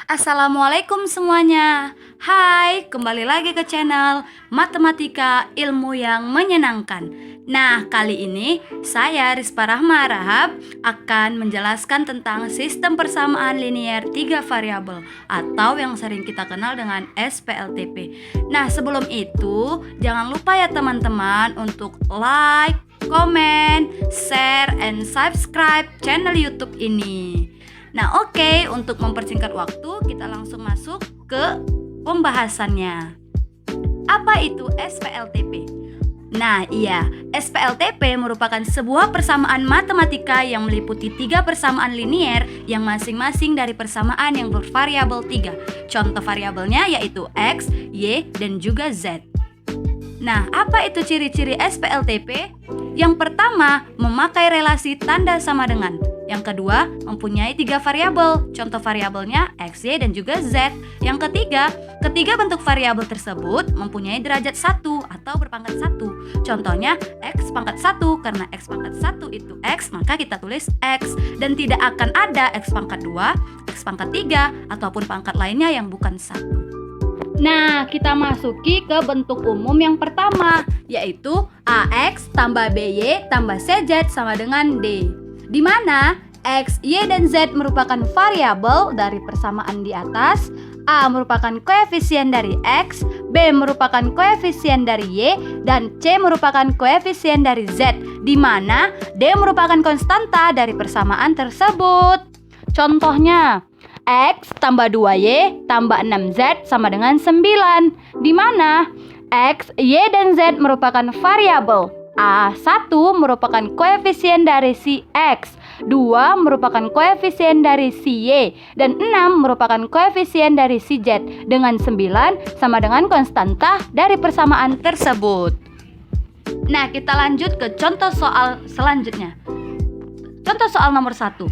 Assalamualaikum semuanya. Hai, kembali lagi ke channel Matematika Ilmu yang Menyenangkan. Nah, kali ini saya Rizpa Rahma Rahab akan menjelaskan tentang sistem persamaan linier 3 variabel atau yang sering kita kenal dengan SPLTP. Nah, sebelum itu jangan lupa ya teman-teman untuk like, comment, share, and subscribe channel YouTube ini. Nah, oke, untuk mempersingkat waktu, kita langsung masuk ke pembahasannya. Apa itu SPLTP? Nah, iya, SPLTP merupakan sebuah persamaan matematika yang meliputi 3 persamaan linier yang masing-masing dari persamaan yang bervariabel 3. Contoh variabelnya yaitu X, Y, dan juga Z. Nah, apa itu ciri-ciri SPLTP? Yang pertama, memakai relasi tanda sama dengan. Yang kedua, mempunyai 3 variabel. Contoh variabelnya X, Y, dan juga Z. Yang ketiga bentuk variabel tersebut mempunyai derajat 1 atau berpangkat 1. Contohnya X pangkat 1, karena X pangkat 1 itu X, maka kita tulis X. Dan tidak akan ada X pangkat 2, X pangkat 3, ataupun pangkat lainnya yang bukan 1. Nah, kita masuki ke bentuk umum yang pertama, yaitu AX tambah BY tambah CZ sama dengan D. Di mana X, Y, dan Z merupakan variabel dari persamaan di atas. A merupakan koefisien dari X, B merupakan koefisien dari Y, dan C merupakan koefisien dari Z, di mana D merupakan konstanta dari persamaan tersebut. Contohnya, X tambah 2Y tambah 6Z sama dengan 9, di mana X, Y, dan Z merupakan variabel. A1 merupakan koefisien dari si X, 2 merupakan koefisien dari si Y, dan 6 merupakan koefisien dari si Z, dengan 9 sama dengan konstanta dari persamaan tersebut. Nah, kita lanjut ke contoh soal selanjutnya. Contoh soal nomor 1.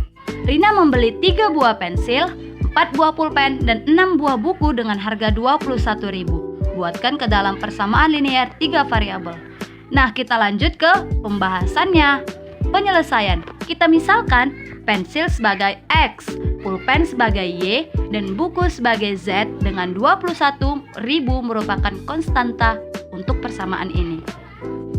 Rina membeli 3 buah pensil, 4 buah pulpen, dan 6 buah buku dengan harga 21.000. Buatkan ke dalam persamaan linier 3 variabel. Nah, kita lanjut ke pembahasannya. Penyelesaian. Kita misalkan pensil sebagai X, pulpen sebagai Y, dan buku sebagai Z dengan 21.000 merupakan konstanta untuk persamaan ini.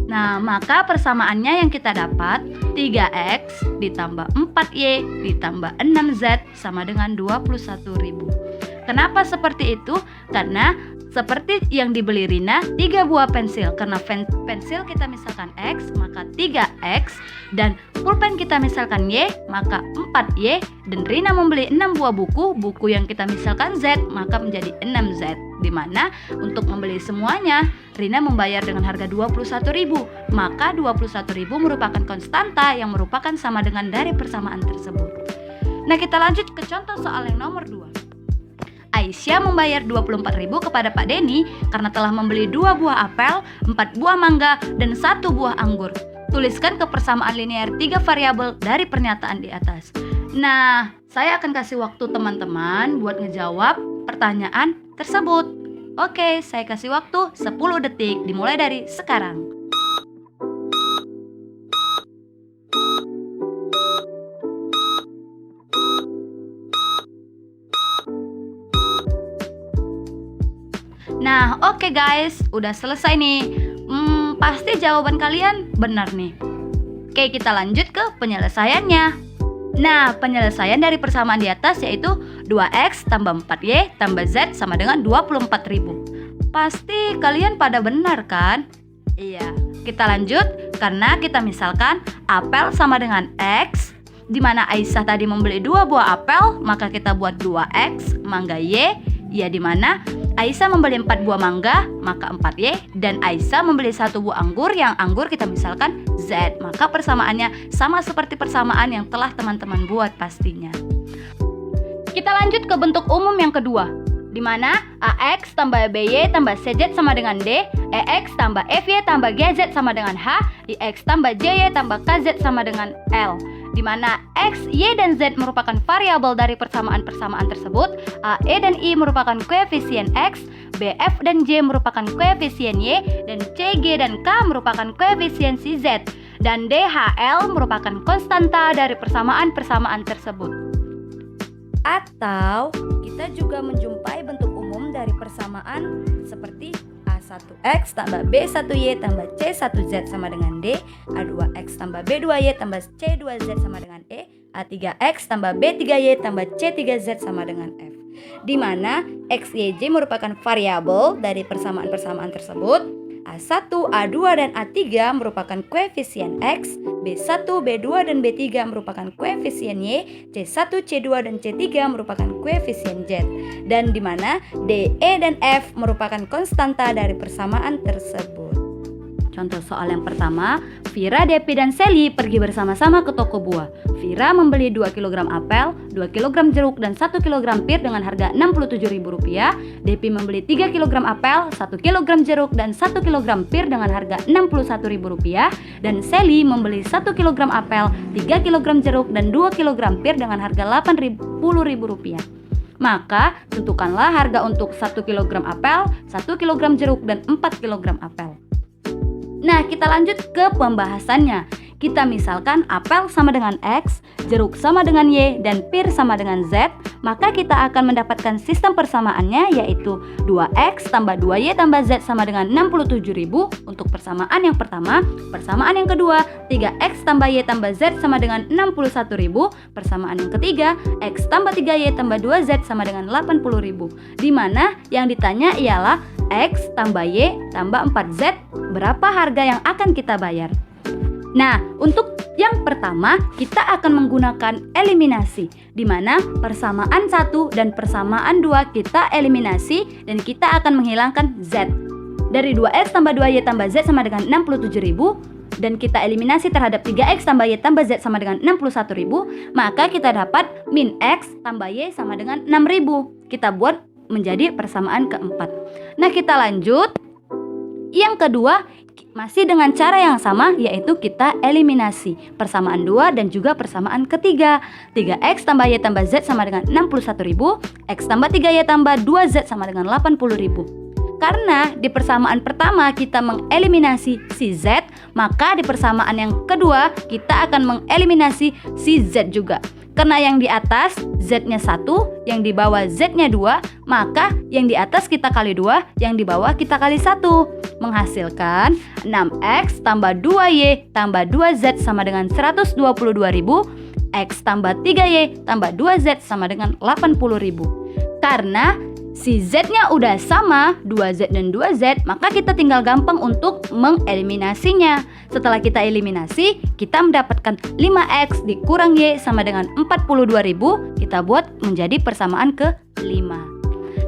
Nah, maka persamaannya yang kita dapat 3X ditambah 4Y ditambah 6Z sama dengan 21.000. Kenapa seperti itu? Karena seperti yang dibeli Rina 3 buah pensil. Karena pensil kita misalkan X, maka 3X, dan pulpen kita misalkan Y, maka 4Y, dan Rina membeli 6 buah buku yang kita misalkan Z, maka menjadi 6Z. Dimana untuk membeli semuanya Rina membayar dengan harga 21.000, maka 21.000 merupakan konstanta yang merupakan sama dengan dari persamaan tersebut. Nah, kita lanjut ke contoh soal yang nomor 2. Aisyah membayar 24.000 kepada Pak Denny karena telah membeli 2 buah apel, 4 buah mangga, dan 1 buah anggur. Tuliskan ke persamaan linier 3 variabel dari pernyataan di atas. Nah, saya akan kasih waktu teman-teman buat ngejawab pertanyaan tersebut. Oke, saya kasih waktu 10 detik dimulai dari sekarang. Nah, oke guys, udah selesai nih. Pasti jawaban kalian benar nih. Oke, kita lanjut ke penyelesaiannya. Nah, penyelesaian dari persamaan di atas yaitu 2X tambah 4Y tambah Z sama dengan 24.000. Pasti kalian pada benar kan? Iya, kita lanjut karena kita misalkan apel sama dengan X, di mana Aisyah tadi membeli 2 buah apel, maka kita buat 2X, mangga Y, ya di mana Aisyah membeli 4 buah mangga, maka 4Y, dan Aisyah membeli 1 buah anggur, yang anggur kita misalkan Z. Maka persamaannya sama seperti persamaan yang telah teman-teman buat pastinya. Kita lanjut ke bentuk umum yang kedua, di mana AX tambah BY tambah CZ sama dengan D, EX tambah FY tambah GZ sama dengan H, IX tambah JY tambah KZ sama dengan L. Di mana X, Y, dan Z merupakan variabel dari persamaan-persamaan tersebut. A, E, dan I merupakan koefisien X, B, F, dan J merupakan koefisien Y, dan C, G, dan K merupakan koefisien si Z. Dan DHL merupakan konstanta dari persamaan-persamaan tersebut. Atau kita juga menjumpai bentuk umum dari persamaan seperti A1X tambah B1Y tambah C1Z sama dengan D, A2X tambah B2Y tambah C2Z sama dengan E, A3X tambah B3Y tambah C3Z sama dengan F. Di mana X, Y, Z merupakan variabel dari persamaan-persamaan tersebut. A1, A2, dan A3 merupakan koefisien X, B1, B2, dan B3 merupakan koefisien Y, C1, C2, dan C3 merupakan koefisien Z. Dan di mana D, E, dan F merupakan konstanta dari persamaan tersebut. Contoh soal yang pertama, Vira, Depi, dan Sally pergi bersama-sama ke toko buah. Vira membeli 2 kg apel, 2 kg jeruk, dan 1 kg pir dengan harga Rp67.000. Depi membeli 3 kg apel, 1 kg jeruk, dan 1 kg pir dengan harga Rp61.000. Dan Sally membeli 1 kg apel, 3 kg jeruk, dan 2 kg pir dengan harga Rp80.000. Maka tentukanlah harga untuk 1 kg apel, 1 kg jeruk, dan 4 kg apel. Nah, kita lanjut ke pembahasannya. Kita misalkan apel sama dengan X, jeruk sama dengan Y, dan pir sama dengan Z. Maka kita akan mendapatkan sistem persamaannya, yaitu 2X tambah 2Y tambah Z sama dengan 67.000 untuk persamaan yang pertama. Persamaan yang kedua, 3X tambah Y tambah Z sama dengan 61.000. Persamaan yang ketiga, X tambah 3Y tambah 2Z sama dengan 80.000. Di mana yang ditanya ialah X tambah Y tambah 4Z, berapa harga yang akan kita bayar? Nah, untuk yang pertama kita akan menggunakan eliminasi, di mana persamaan 1 dan persamaan 2 kita eliminasi dan kita akan menghilangkan Z. Dari 2X tambah 2Y tambah Z sama dengan 67.000 dan kita eliminasi terhadap 3X tambah Y tambah Z sama dengan 61.000, maka kita dapat min X tambah Y sama dengan 6.000. Kita buat menjadi persamaan keempat. Nah, kita lanjut. Yang kedua, masih dengan cara yang sama, yaitu kita eliminasi persamaan 2 dan juga persamaan ketiga. 3X tambah Y tambah Z sama dengan 61.000, X tambah 3Y tambah 2Z sama dengan 80.000. Karena di persamaan pertama kita mengeliminasi si Z, maka di persamaan yang kedua kita akan mengeliminasi si Z juga. Karena yang di atas Z-nya 1, yang di bawah Z-nya 2, maka yang di atas kita kali 2, yang di bawah kita kali 1. Menghasilkan 6X tambah 2Y tambah 2Z sama dengan 122.000, X tambah 3Y tambah 2Z sama dengan 80.000. Karena si Z-nya udah sama, 2Z dan 2Z, maka kita tinggal gampang untuk mengeliminasinya. Setelah kita eliminasi, kita mendapatkan 5X dikurang Y sama dengan 42.000, kita buat menjadi persamaan ke-5.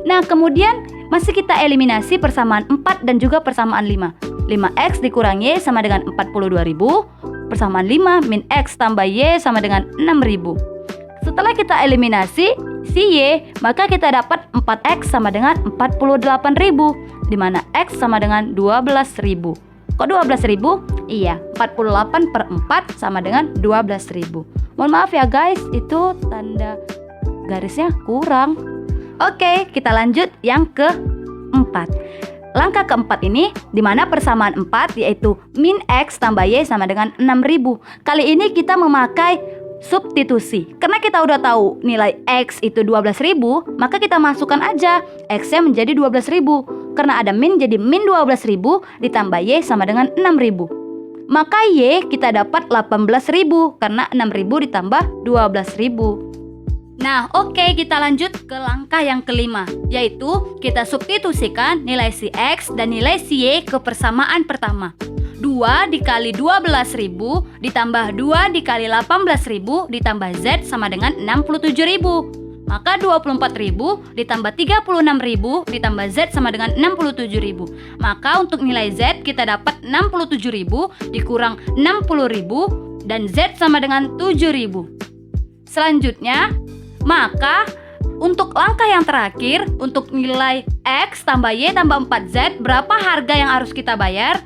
Nah, kemudian masih kita eliminasi persamaan 4 dan juga persamaan 5. 5X dikurang Y sama dengan 42.000, persamaan 5 min X tambah Y sama dengan 6.000. Setelah kita eliminasi si Y, maka kita dapat 4X sama dengan 48.000, di mana X sama dengan 12.000. Kok 12.000? Iya, 48 per 4 sama dengan 12.000. Mohon maaf ya guys, itu tanda garisnya kurang. Oke, kita lanjut yang keempat. Langkah keempat ini, di mana persamaan 4 yaitu min X tambah Y sama dengan 6.000. Kali ini kita memakai substitusi. Karena kita udah tahu nilai X itu 12.000, maka kita masukkan aja X-nya menjadi 12.000. Karena ada min, jadi min 12.000 ditambah Y sama dengan 6.000. Maka Y kita dapat 18.000 karena 6.000 ditambah 12.000. Nah, oke, kita lanjut ke langkah yang kelima, yaitu kita substitusikan nilai si X dan nilai si Y ke persamaan pertama. 2 dikali 12.000 ditambah 2 dikali 18.000 ditambah Z sama dengan 67.000. Maka 24.000 ditambah 36.000 ditambah Z sama dengan 67.000. Maka untuk nilai Z kita dapat 67.000 dikurang 60.000 dan Z sama dengan 7.000. Selanjutnya, maka untuk langkah yang terakhir, untuk nilai X tambah Y tambah 4Z, berapa harga yang harus kita bayar?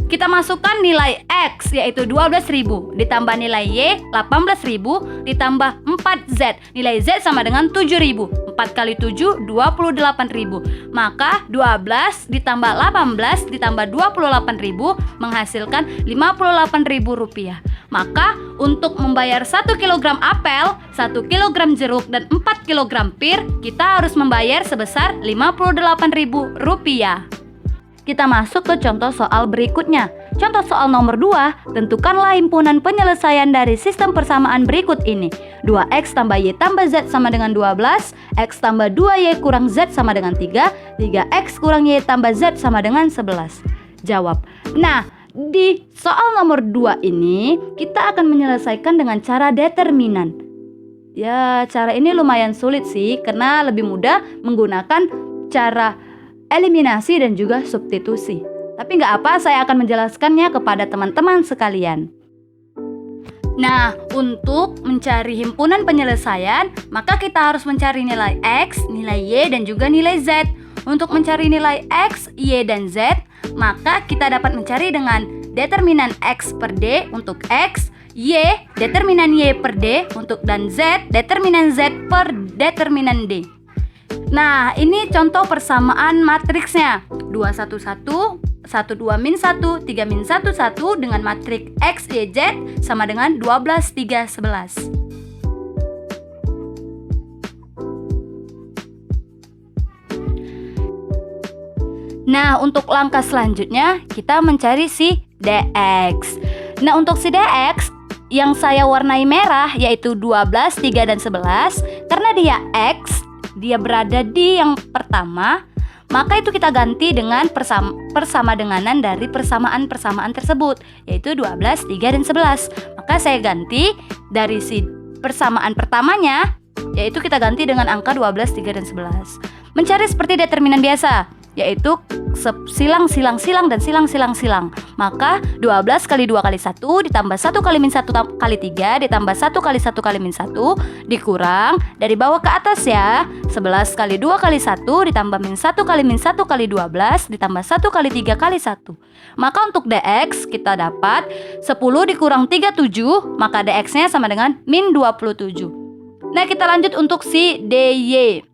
Kita masukkan nilai X yaitu 12.000 ditambah nilai Y 18.000 ditambah 4Z. Nilai Z sama dengan 7.000. 4 kali 7, 28.000. Maka 12 ditambah 18 ditambah 28.000 menghasilkan Rp58.000. Maka untuk membayar 1 kg apel, 1 kg jeruk, dan 4 kg pir, kita harus membayar sebesar Rp58.000. Kita masuk ke contoh soal berikutnya. Contoh soal nomor 2, tentukanlah himpunan penyelesaian dari sistem persamaan berikut ini. 2x tambah y tambah z sama dengan 12, x tambah 2y kurang z sama dengan 3, 3x kurang y tambah z sama dengan 11. Jawab. Nah, di soal nomor 2 ini, kita akan menyelesaikan dengan cara determinan. Ya, cara ini lumayan sulit sih, karena lebih mudah menggunakan cara eliminasi dan juga substitusi. Tapi nggak apa, saya akan menjelaskannya kepada teman-teman sekalian. Nah, untuk mencari himpunan penyelesaian, maka kita harus mencari nilai X, nilai Y, dan juga nilai Z. Untuk mencari nilai X, Y, dan Z, maka kita dapat mencari dengan determinan X per D untuk X, Y, determinan Y per D untuk, dan Z, determinan Z per determinan D. Nah, ini contoh persamaan matriksnya. 2, 1, 1, 1, 2, min 1, 3, min 1, 1 dengan matriks X, Y, Z sama dengan 12, 3, 11. Nah, untuk langkah selanjutnya kita mencari si DX. Nah, untuk si DX yang saya warnai merah yaitu 12, 3, dan 11. Karena dia X, dia berada di yang pertama, maka itu kita ganti dengan persama denganan dari persamaan-persamaan tersebut, yaitu 12, 3, dan 11. Maka saya ganti dari si persamaan pertamanya, yaitu kita ganti dengan angka 12, 3, dan 11. Mencari seperti determinan biasa, yaitu silang, silang, silang, dan silang, silang, silang. Maka 12 kali 2 kali 1 ditambah 1 kali min 1 kali 3 ditambah 1 kali 1 kali min 1 dikurang dari bawah ke atas ya. 11 kali 2 kali 1 ditambah min 1 kali min 1 kali 12 ditambah 1 kali 3 kali 1. Maka untuk DX kita dapat 10 dikurang 37, maka DX-nya sama dengan min 27. Nah, kita lanjut untuk si DY.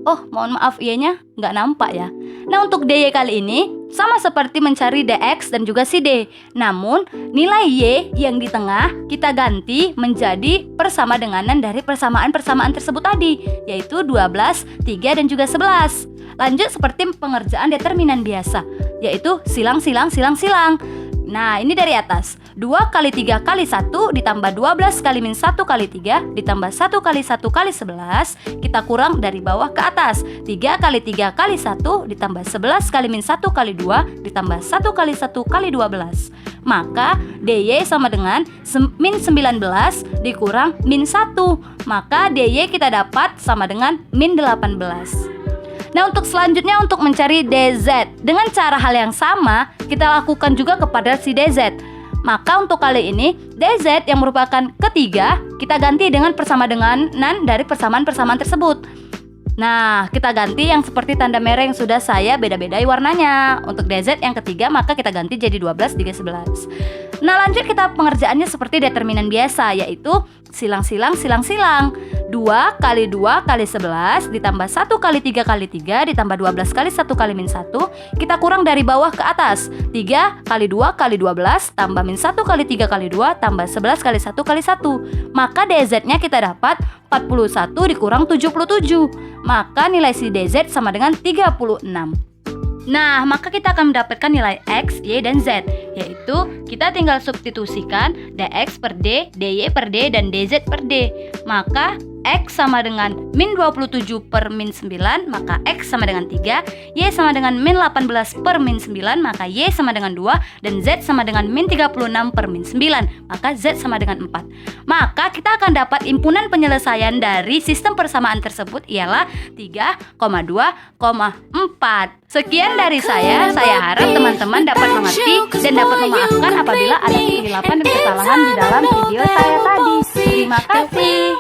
Oh, mohon maaf, Y-nya nggak nampak ya. Nah, untuk DY kali ini sama seperti mencari DX dan juga si D. Namun, nilai Y yang di tengah kita ganti menjadi persama denganan dari persamaan-persamaan tersebut tadi, yaitu 12, 3, dan juga 11. Lanjut seperti pengerjaan determinan biasa, yaitu silang, silang, silang, silang. Nah, ini dari atas. 2 kali 3 kali 1 ditambah 12 kali min 1 kali 3 ditambah 1 kali 1 kali 11. Kita kurang dari bawah ke atas. 3 kali 3 kali 1 ditambah 11 kali min 1 kali 2 ditambah 1 kali 1 kali 12. Maka DY sama dengan min 19 dikurang min 1. Maka DY kita dapat sama dengan min 18. Nah, untuk selanjutnya untuk mencari DZ, dengan cara hal yang sama kita lakukan juga kepada si DZ. Maka untuk kali ini DZ yang merupakan ketiga kita ganti dengan persama denganan dari persamaan-persamaan tersebut. Nah, kita ganti yang seperti tanda merah yang sudah saya beda-bedai warnanya. Untuk DZ yang ketiga maka kita ganti jadi 12, 3, 11. Nah, lanjut kita pengerjaannya seperti determinan biasa, yaitu silang, silang, silang, silang. 2 kali 2 kali 11 ditambah 1 kali 3 kali 3 ditambah 12 kali 1 kali min 1. Kita kurang dari bawah ke atas. 3 kali 2 kali 12 tambah min 1 kali 3 kali 2 tambah 11 kali 1 kali 1. Maka DZ-nya kita dapat 41 dikurang 77. Maka nilai si DZ sama dengan 36. Nah, maka kita akan mendapatkan nilai X, Y, dan Z, yaitu kita tinggal substitusikan DX per D, DY per D, dan DZ per D. Maka X sama dengan min 27 per min 9, maka X sama dengan 3. Y sama dengan min 18 per min 9, maka Y sama dengan 2. Dan Z sama dengan min 36 per min 9, maka Z sama dengan 4. Maka kita akan dapat himpunan penyelesaian dari sistem persamaan tersebut ialah 3,2,4. Sekian dari saya harap teman-teman dapat mengerti dan dapat memaafkan apabila ada kehilafan dan kesalahan di dalam video saya tadi. Terima kasih.